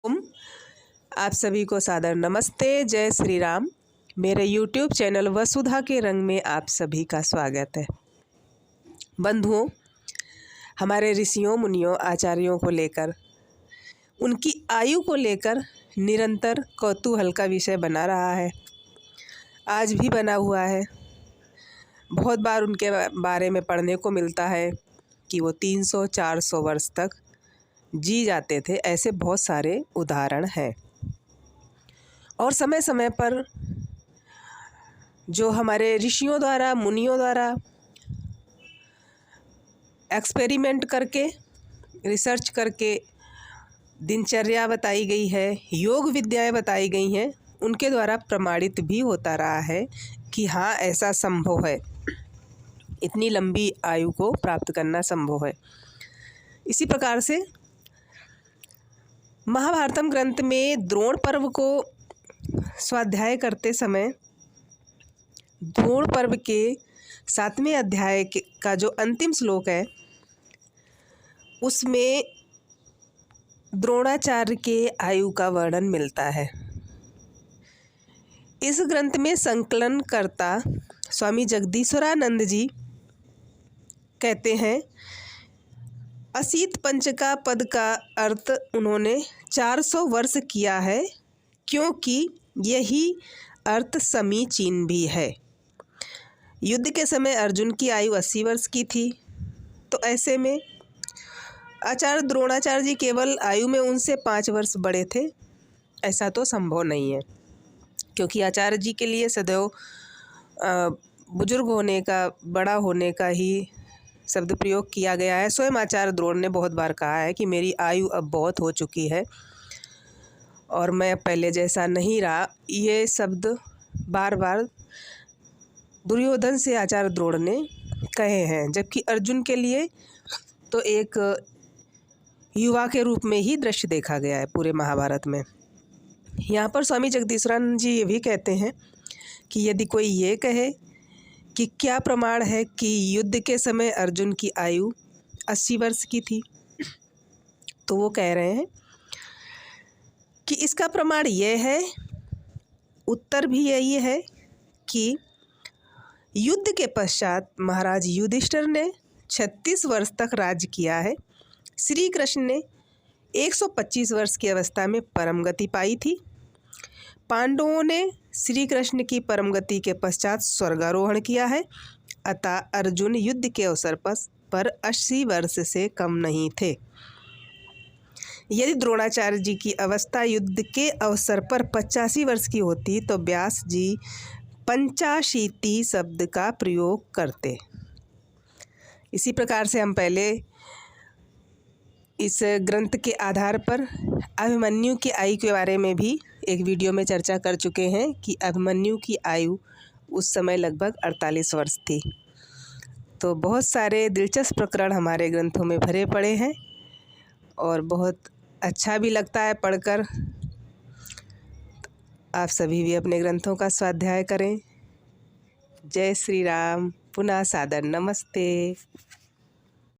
ओम, आप सभी को सादर नमस्ते। जय श्री राम। मेरे YouTube चैनल वसुधा के रंग में आप सभी का स्वागत है। बंधुओं, हमारे ऋषियों मुनियों आचार्यों को लेकर, उनकी आयु को लेकर निरंतर कौतूहल का विषय बना रहा है, आज भी बना हुआ है। बहुत बार उनके बारे में पढ़ने को मिलता है कि वो 300-400 वर्ष तक जी जाते थे। ऐसे बहुत सारे उदाहरण हैं। और समय समय पर जो हमारे ऋषियों द्वारा, मुनियों द्वारा एक्सपेरिमेंट करके, रिसर्च करके दिनचर्या बताई गई है, योग विद्याएं बताई गई हैं, उनके द्वारा प्रमाणित भी होता रहा है कि हाँ, ऐसा संभव है, इतनी लंबी आयु को प्राप्त करना संभव है। इसी प्रकार से महाभारतम ग्रंथ में द्रोण पर्व को स्वाध्याय करते समय द्रोण पर्व के 7वें अध्याय का जो अंतिम श्लोक है, उसमें द्रोणाचार्य के आयु का वर्णन मिलता है। इस ग्रंथ में संकलनकर्ता स्वामी जगदीश्वरानंद जी कहते हैं, असीत पंचका पद का अर्थ उन्होंने 400 वर्ष किया है, क्योंकि यही अर्थ समीचीन भी है। युद्ध के समय अर्जुन की आयु 80 वर्ष की थी, तो ऐसे में आचार्य द्रोणाचार्य जी केवल आयु में उनसे 5 वर्ष बड़े थे, ऐसा तो संभव नहीं है, क्योंकि आचार्य जी के लिए सदैव बुजुर्ग होने का, बड़ा होने का ही शब्द प्रयोग किया गया है। स्वयं आचार्य द्रोण ने बहुत बार कहा है कि मेरी आयु अब बहुत हो चुकी है और मैं पहले जैसा नहीं रहा। ये शब्द बार बार दुर्योधन से आचार्य द्रोण ने कहे हैं, जबकि अर्जुन के लिए तो एक युवा के रूप में ही दृश्य देखा गया है पूरे महाभारत में। यहाँ पर स्वामी जगदीश्वरानंद जी ये भी कहते हैं कि यदि कोई ये कहे कि क्या प्रमाण है कि युद्ध के समय अर्जुन की आयु 80 वर्ष की थी, तो वो कह रहे हैं कि इसका प्रमाण ये है, उत्तर भी यही है कि युद्ध के पश्चात महाराज युधिष्ठिर ने 36 वर्ष तक राज्य किया है। श्री कृष्ण ने 125 वर्ष की अवस्था में परम गति पाई थी। पांडवों ने श्री कृष्ण की परम गति के पश्चात स्वर्गारोहण किया है। अतः अर्जुन युद्ध के अवसर पर 80 वर्ष से कम नहीं थे। यदि द्रोणाचार्य जी की अवस्था युद्ध के अवसर पर 85 वर्ष की होती, तो व्यास जी पंचाशीति शब्द का प्रयोग करते। इसी प्रकार से हम पहले इस ग्रंथ के आधार पर अभिमन्यु की आयु के बारे में भी एक वीडियो में चर्चा कर चुके हैं कि अभिमन्यु की आयु उस समय लगभग 48 वर्ष थी। तो बहुत सारे दिलचस्प प्रकरण हमारे ग्रंथों में भरे पड़े हैं और बहुत अच्छा भी लगता है पढ़कर। आप सभी भी अपने ग्रंथों का स्वाध्याय करें। जय श्री राम। पुनः सादर नमस्ते।